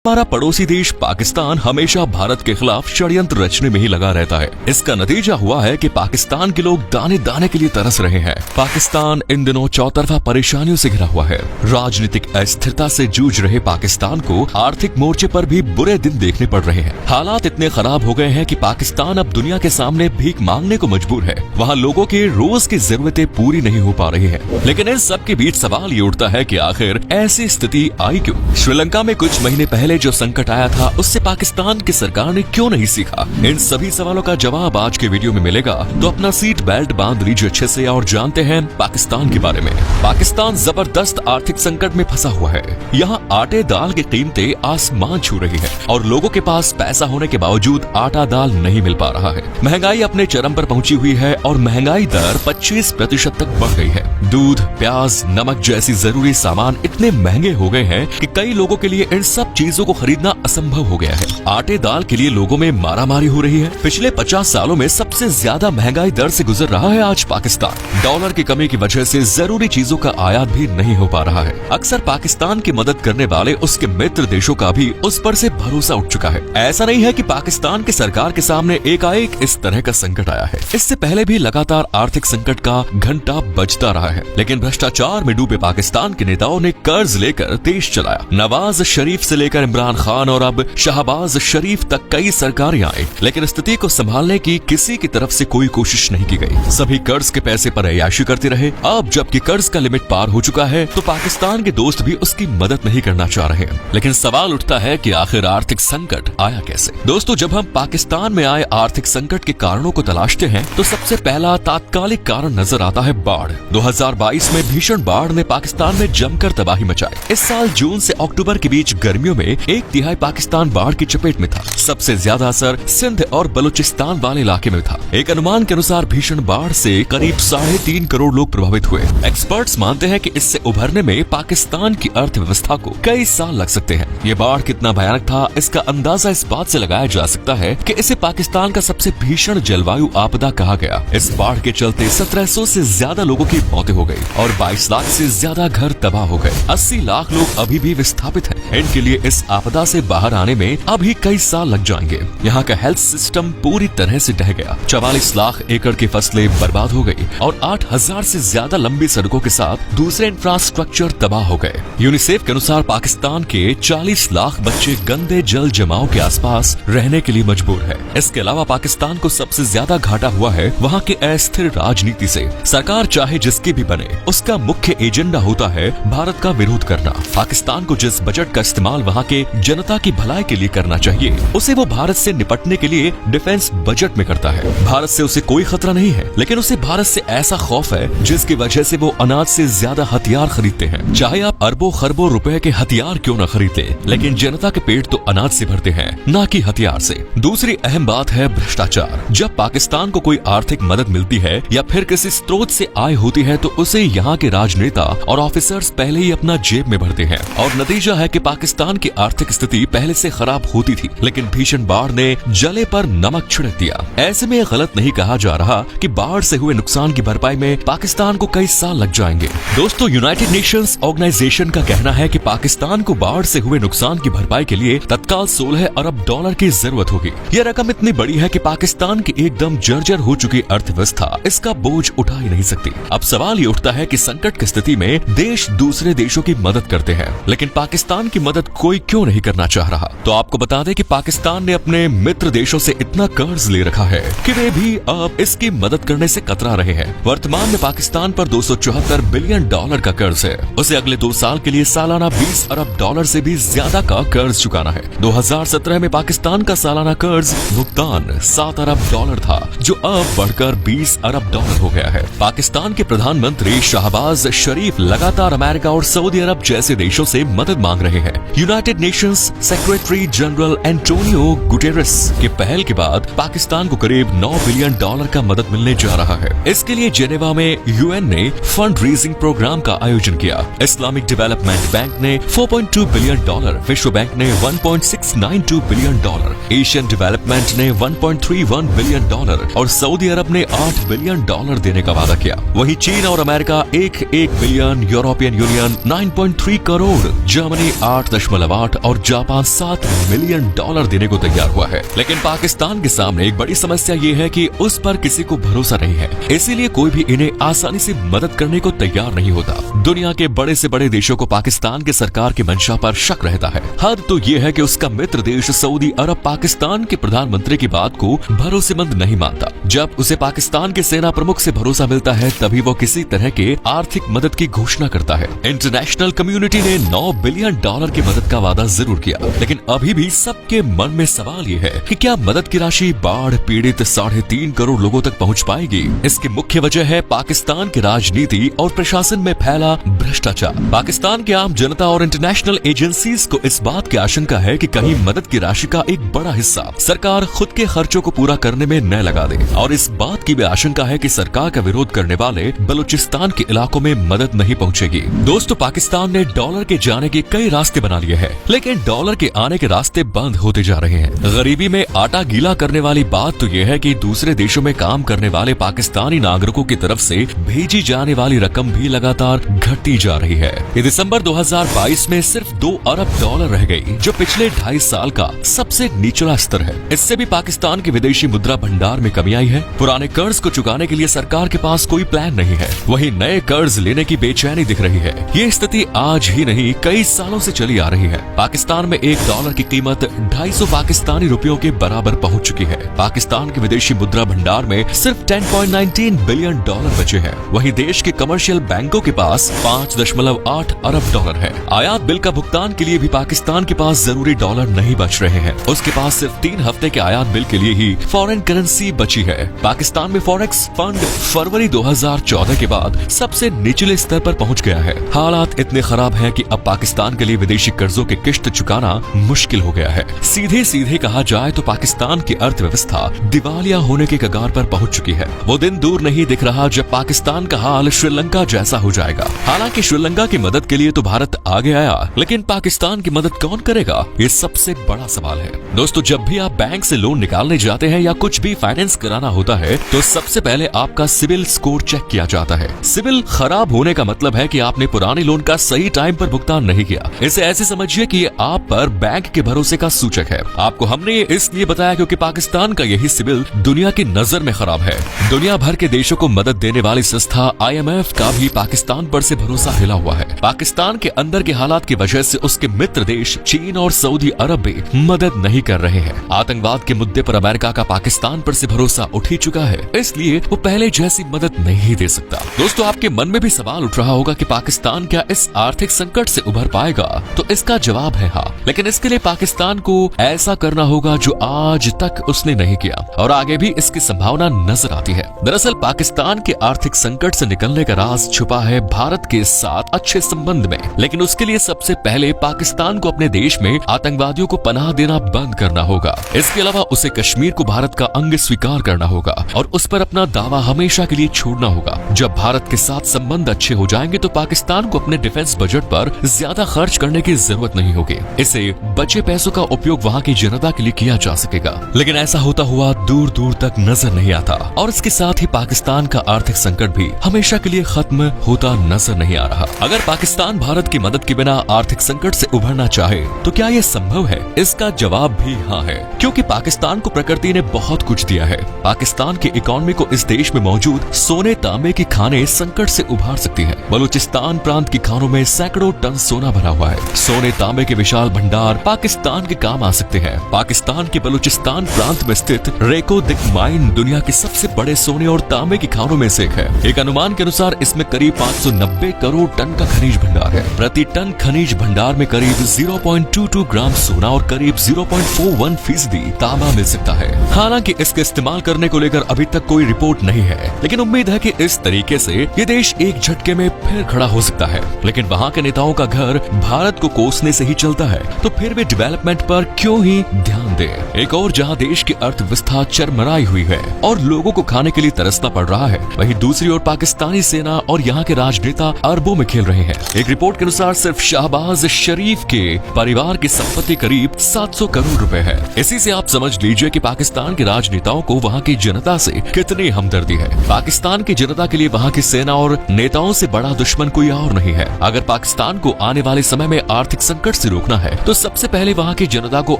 हमारा पड़ोसी देश पाकिस्तान हमेशा भारत के खिलाफ षड्यंत्र रचने में ही लगा रहता है। इसका नतीजा हुआ है कि पाकिस्तान के लोग दाने दाने के लिए तरस रहे हैं। पाकिस्तान इन दिनों चौतरफा परेशानियों से घिरा हुआ है। राजनीतिक अस्थिरता से जूझ रहे पाकिस्तान को आर्थिक मोर्चे पर भी बुरे दिन देखने पड़ रहे हैं। हालात इतने खराब हो गए हैं कि पाकिस्तान अब दुनिया के सामने भीख मांगने को मजबूर है। वहाँ लोगों के रोज की जरूरतें पूरी नहीं हो पा रही है। लेकिन इन सब के बीच सवाल ये उठता है कि आखिर ऐसी स्थिति आई क्यों? श्रीलंका में कुछ महीने पहले जो संकट आया था उससे पाकिस्तान की सरकार ने क्यों नहीं सीखा? इन सभी सवालों का जवाब आज के वीडियो में मिलेगा, तो अपना सीट बेल्ट बांध लीजिए अच्छे से और जानते हैं पाकिस्तान के बारे में। पाकिस्तान जबरदस्त आर्थिक संकट में फंसा हुआ है। यहाँ आटे दाल की कीमतें आसमान छू रही है और लोगों के पास पैसा होने के बावजूद आटा दाल नहीं मिल पा रहा है। महंगाई अपने चरम पर पहुंची हुई है और महंगाई दर 25% तक बढ़ गई है। दूध, प्याज, नमक जैसी जरूरी सामान इतने महंगे हो गए हैं कि कई लोगों के लिए इन सब चीजों को खरीदना असंभव हो गया है। आटे दाल के लिए लोगों में मारामारी हो रही है। पिछले 50 सालों में सबसे ज्यादा महंगाई दर से गुजर रहा है आज पाकिस्तान। डॉलर की कमी की वजह से जरूरी चीजों का आयात भी नहीं हो पा रहा है। अक्सर पाकिस्तान की मदद करने वाले उसके मित्र देशों का भी उस पर से भरोसा उठ चुका है। ऐसा नहीं है कि पाकिस्तान की सरकार के सामने एकाएक इस तरह का संकट आया है। इससे पहले भी लगातार आर्थिक संकट का घंटा बजता रहा है, लेकिन भ्रष्टाचार में डूबे पाकिस्तान के नेताओं ने कर्ज लेकर देश चलाया। नवाज शरीफ से लेकर इमरान खान और अब शहबाज शरीफ तक कई सरकारें आई, लेकिन स्थिति को संभालने की किसी की तरफ से कोई कोशिश नहीं की गई। सभी कर्ज के पैसे पर अय्याशी करते रहे। अब जबकि कर्ज का लिमिट पार हो चुका है तो पाकिस्तान के दोस्त भी उसकी मदद नहीं करना चाह रहे हैं। लेकिन सवाल उठता है कि आखिर आर्थिक संकट आया कैसे? दोस्तों, जब हम पाकिस्तान में आए आर्थिक संकट के कारणों को तलाशते हैं तो सबसे पहला तात्कालिक कारण नजर आता है बाढ़। 2022 में भीषण बाढ़ ने पाकिस्तान में जमकर तबाही मचाई। इस साल जून से अक्टूबर के बीच गर्मियों में 1/3 पाकिस्तान बाढ़ की चपेट में था। सबसे ज्यादा असर सिंध और बलूचिस्तान वाले इलाके में था। एक अनुमान के अनुसार भीषण बाढ़ से करीब 3.5 करोड़ लोग प्रभावित हुए। एक्सपर्ट्स मानते हैं कि इससे उभरने में पाकिस्तान की अर्थव्यवस्था को कई साल लग सकते हैं। ये बाढ़ कितना भयानक था, इसका अंदाजा इस बात से लगाया जा सकता है कि इसे पाकिस्तान का सबसे भीषण जलवायु आपदा कहा गया। इस बाढ़ के चलते 1700 से ज्यादा लोगों की मौतें हो गई और 22 लाख से ज्यादा घर तबाह हो गए। 80 लाख लोग अभी भी विस्थापित हैं। इनके लिए इस आपदा से बाहर आने में अभी कई साल लग जाएंगे। यहाँ का हेल्थ सिस्टम पूरी तरह से ढह गया। 44 लाख एकड़ की फसलें बर्बाद हो गई और 8000 से ज्यादा लंबी सड़कों के साथ दूसरे इंफ्रास्ट्रक्चर तबाह हो गए। यूनिसेफ के अनुसार पाकिस्तान के 40 लाख बच्चे गंदे जल जमाव के आसपास रहने के लिए मजबूर है। इसके अलावा पाकिस्तान को सबसे ज्यादा घाटा हुआ है वहाँ के अस्थिर राजनीति से। सरकार चाहे जिसकी भी बने, उसका मुख्य एजेंडा होता है भारत का विरोध करना। पाकिस्तान को जिस बजट का इस्तेमाल वहाँ के जनता की भलाई के लिए करना चाहिए, उसे वो भारत से निपटने के लिए डिफेंस बजट में करता है। भारत से उसे कोई खतरा नहीं है, लेकिन उसे भारत से ऐसा खौफ है जिसकी वजह से वो अनाज से ज्यादा हथियार खरीदते हैं। चाहे आप अरबों खरबों रुपए के हथियार क्यों न खरीदे, लेकिन जनता के पेट तो अनाज से भरते हैं, न कि हथियार से। दूसरी अहम बात है भ्रष्टाचार। जब पाकिस्तान को कोई आर्थिक मदद मिलती है या फिर किसी स्रोत से आय होती है तो उसे यहाँ के राजनेता और ऑफिसर्स पहले ही अपना जेब में भरते हैं और नतीजा है कि पाकिस्तान की आर्थिक स्थिति पहले से खराब होती थी, लेकिन भीषण बाढ़ ने जले पर नमक छिड़क दिया। ऐसे में गलत नहीं कहा जा रहा कि बाढ़ से हुए नुकसान की भरपाई में पाकिस्तान को कई साल लग जाएंगे। दोस्तों, यूनाइटेड नेशंस ऑर्गेनाइजेशन का कहना है कि पाकिस्तान को बाढ़ से हुए नुकसान की भरपाई के लिए तत्काल 16 अरब डॉलर की जरूरत होगी। यह रकम इतनी बड़ी है कि पाकिस्तान की एकदम जर्जर हो चुकी अर्थव्यवस्था इसका बोझ उठा ही नहीं सकती। अब सवाल ये उठता है कि संकट की स्थिति में देश दूसरे देशों की मदद करते हैं, लेकिन पाकिस्तान की मदद कोई क्यों नहीं करना चाह रहा? तो आपको बता दें कि पाकिस्तान ने अपने मित्र देशों से इतना कर्ज ले रखा है कि वे भी अब इसकी मदद करने से कतरा रहे हैं। वर्तमान में पाकिस्तान पर 274 बिलियन डॉलर का कर्ज है। उसे अगले 2 साल के लिए सालाना 20 अरब डॉलर से भी ज्यादा का कर्ज चुकाना है। 2017 में पाकिस्तान का सालाना कर्ज भुगतान 7 अरब डॉलर था, जो अब बढ़कर 20 अरब डॉलर हो गया है। पाकिस्तान के प्रधानमंत्री शहबाज शरीफ लगातार अमेरिका और सऊदी अरब जैसे देशों से मदद मांग रहे हैं। United Nations secretary general Antonio Guterres के पहल के बाद पाकिस्तान को करीब 9 बिलियन डॉलर का मदद मिलने जा रहा है। इसके लिए जेनेवा में यूएन ने फंड रेजिंग प्रोग्राम का आयोजन किया। इस्लामिक डेवलपमेंट बैंक ने 4.2 बिलियन डॉलर, विश्व बैंक ने 1.692 बिलियन डॉलर, एशियन डेवलपमेंट ने 1.31 बिलियन डॉलर और सऊदी अरब ने 8 बिलियन डॉलर देने का वादा किया। वहीं चीन और America 1 billion, European union 9.3 crore, Germany 8.8 8 और जापान $7 मिलियन देने को तैयार हुआ है। लेकिन पाकिस्तान के सामने एक बड़ी समस्या ये है कि उस पर किसी को भरोसा नहीं है, इसीलिए कोई भी इन्हें आसानी से मदद करने को तैयार नहीं होता। दुनिया के बड़े से बड़े देशों को पाकिस्तान की सरकार की मंशा पर शक रहता है। हद तो ये है कि उसका मित्र देश सऊदी अरब पाकिस्तान के प्रधानमंत्री की बात को भरोसेमंद नहीं मानता। जब उसे पाकिस्तान के सेना प्रमुख से भरोसा मिलता है तभी वो किसी तरह के आर्थिक मदद की घोषणा करता है। इंटरनेशनल कम्युनिटी ने $9 बिलियन की मदद का वादा जरूर किया, लेकिन अभी भी सबके मन में सवाल ये है कि क्या मदद की राशि बाढ़ पीड़ित 3.5 करोड़ लोगों तक पहुंच पाएगी। इसकी मुख्य वजह है पाकिस्तान की राजनीति और प्रशासन में फैला भ्रष्टाचार। पाकिस्तान की आम जनता और इंटरनेशनल एजेंसीज को इस बात की आशंका है कि कहीं मदद की राशि का एक बड़ा हिस्सा सरकार खुद के खर्चों को पूरा करने में न लगा दे, और इस बात की भी आशंका है कि सरकार का विरोध करने वाले बलूचिस्तान के इलाकों में मदद नहीं पहुंचेगी। दोस्तों, पाकिस्तान ने डॉलर के जाने के कई रास्ते बना लिए हैं, लेकिन डॉलर के आने के रास्ते बंद होते जा रहे हैं। गरीबी में आटा गीला करने वाली बात तो यह है कि दूसरे देशों में काम करने वाले पाकिस्तानी नागरिकों की तरफ से भेजी जाने वाली रकम भी लगातार घटती जा रही है। दिसंबर 2022 में सिर्फ $2 अरब रह गई, जो पिछले 2.5 साल का सबसे निचला स्तर है। इससे भी पाकिस्तान के विदेशी मुद्रा भंडार में कमी आई है। पुराने कर्ज को चुकाने के लिए सरकार के पास कोई प्लान नहीं है, वहीं नए कर्ज लेने की बेचैनी दिख रही है। ये स्थिति आज ही नहीं कई सालों से चली आ रही है। पाकिस्तान में $1 की कीमत 250 पाकिस्तानी रुपयों के बराबर पहुंच चुकी है। पाकिस्तान के विदेशी मुद्रा भंडार में सिर्फ $10.19 बिलियन बचे हैं। वहीं देश के कमर्शियल बैंकों के पास $5.8 अरब है। आयात बिल का भुगतान के लिए भी पाकिस्तान के पास जरूरी डॉलर नहीं बच रहे हैं। उसके पास सिर्फ 3 हफ्ते के आयात बिल के लिए ही फॉरेन करेंसी बची है। पाकिस्तान में फॉरेक्स फंड फरवरी 2014 के बाद सबसे निचले स्तर पर पहुंच गया है। हालात इतने खराब हैं कि अब पाकिस्तान के लिए विदेशी कर्जों के किश्त चुकाना मुश्किल हो गया है। सीधे कहा जाए तो पाकिस्तान की अर्थव्यवस्था दिवालिया होने के कगार पर पहुंच चुकी है। वो दिन दूर नहीं दिख रहा जब पाकिस्तान का हाल श्रीलंका जैसा हो जाएगा। हालांकि श्रीलंका की मदद के लिए तो भारत आगे आया, लेकिन पाकिस्तान की मदद कौन करेगा, ये सबसे बड़ा सवाल है। दोस्तों, जब भी आप बैंक से लोन निकालने जाते हैं या कुछ भी फाइनेंस कराना होता है तो सबसे पहले आपका सिविल स्कोर चेक किया जाता है। सिविल खराब होने का मतलब है कि आपने पुराने लोन का सही टाइम पर भुगतान नहीं किया। इसे ऐसे समझिए कि ये आप पर बैंक के भरोसे का सूचक है। आपको हमने ये इसलिए बताया क्योंकि पाकिस्तान का यही सिविल दुनिया की नजर में खराब है। दुनिया भर के देशों को मदद देने वाली संस्था IMF का भी पाकिस्तान पर से भरोसा हिला हुआ है। पाकिस्तान के अंदर के हालात की वजह से उसके मित्र देश चीन और सऊदी अरब भी मदद नहीं कर रहे हैं। आतंकवाद के मुद्दे पर अमेरिका का पाकिस्तान पर से भरोसा उठ ही चुका है, इसलिए वो पहले जैसी मदद नहीं दे सकता। दोस्तों, आपके मन में भी सवाल उठ रहा होगा कि पाकिस्तान क्या इस आर्थिक संकट से उभर पाएगा? तो इसका जवाब है हाँ, लेकिन इसके लिए पाकिस्तान को ऐसा करना होगा जो आज तक उसने नहीं किया, और आगे भी इसकी संभावना नजर आती है। दरअसल पाकिस्तान के आर्थिक संकट से निकलने का राज छुपा है भारत के साथ अच्छे संबंध में, लेकिन उसके लिए सबसे पहले पाकिस्तान को अपने देश में आतंकवादियों को पनाह देना बंद करना होगा। इसके अलावा उसे कश्मीर को भारत का अंग स्वीकार करना होगा और उस पर अपना दावा हमेशा के लिए छोड़ना होगा। जब भारत के साथ संबंध अच्छे हो जाएंगे तो पाकिस्तान को अपने डिफेंस बजट पर ज्यादा खर्च करने की जरूरत नहीं होगी। इसे बचे पैसों का उपयोग वहाँ की जनता के लिए किया जा सकेगा, लेकिन ऐसा होता हुआ दूर दूर तक नजर नहीं आता, और इसके साथ ही पाकिस्तान का आर्थिक संकट भी हमेशा के लिए खत्म होता नजर नहीं आ रहा। अगर पाकिस्तान भारत की मदद के बिना आर्थिक संकट से उभरना चाहे तो क्या ये संभव है? इसका जवाब भी हाँ है, क्योंकि पाकिस्तान को प्रकृति ने बहुत कुछ दिया है। पाकिस्तान की इकोनॉमी को इस देश में मौजूद सोने तांबे की खानें संकट से उभार सकती हैं। बलूचिस्तान प्रांत की खानों में सैकड़ों टन सोना भरा हुआ है। सोने तांबे के विशाल भंडार पाकिस्तान के काम आ सकते हैं। पाकिस्तान के बलूचिस्तान प्रांत में स्थित रेको दिक माइन दुनिया के सबसे बड़े सोने और तांबे की खानों में से एक है। एक अनुमान के अनुसार इसमें करीब 590 करोड़ टन का खनिज भंडार है। प्रति टन खनिज भंडार में करीब 0.22 ग्राम सोना और करीब 0.41% तांबा मिल सकता है। हालांकि इसके इस्तेमाल करने को लेकर अभी तक कोई रिपोर्ट नहीं है, लेकिन उम्मीद है कि इस तरीके से ये देश एक झटके में फिर खड़ा हो सकता है। लेकिन वहाँ के नेताओं का घर भारत को कोसने से ही चलता है, तो फिर भी डेवलपमेंट पर क्यों ही ध्यान दे। एक और जहाँ देश की अर्थव्यवस्था चरमराई हुई है और लोगों को खाने के लिए तरसना पड़ रहा है, वहीं दूसरी ओर पाकिस्तानी सेना और यहाँ के राजनेता अरबों में खेल रहे हैं। एक रिपोर्ट के अनुसार सिर्फ शहबाज शरीफ के परिवार की संपत्ति करीब 700 करोड़ रुपए है। इसी से आप समझ लीजिए कि पाकिस्तान के राजनेताओं को वहाँ की जनता से कितनी हमदर्दी है। पाकिस्तान की जनता के लिए वहाँ की सेना और नेताओं से बड़ा दुश्मन कोई और नहीं है। अगर पाकिस्तान को आने वाले समय में आर्थिक संकट से रोकना है तो सबसे पहले वहाँ की जनता को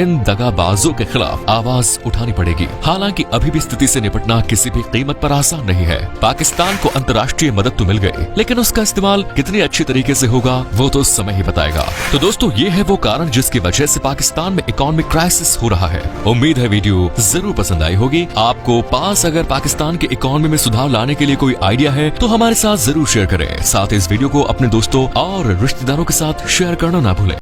इन दगाबाजों के खिलाफ आवाज उठानी पड़ेगी। हालांकि अभी भी स्थिति से निपटना किसी भी कीमत पर आसान नहीं है। पाकिस्तान को अंतर्राष्ट्रीय मदद तो मिल गई, लेकिन उसका इस्तेमाल कितनी अच्छी तरीके से होगा वो तो समय ही बताएगा। तो दोस्तों, ये है वो कारण जिसकी वजह से पाकिस्तान में इकोनॉमिक क्राइसिस हो रहा है। उम्मीद है वीडियो जरूर पसंद आई होगी। आपको पास अगर पाकिस्तान की इकोनॉमी में सुधार लाने के लिए कोई आइडिया है तो हमारे साथ जरूर शेयर करें। साथ इस वीडियो को अपने दोस्तों और रिश्तेदारों के साथ शेयर करना ना भूलें।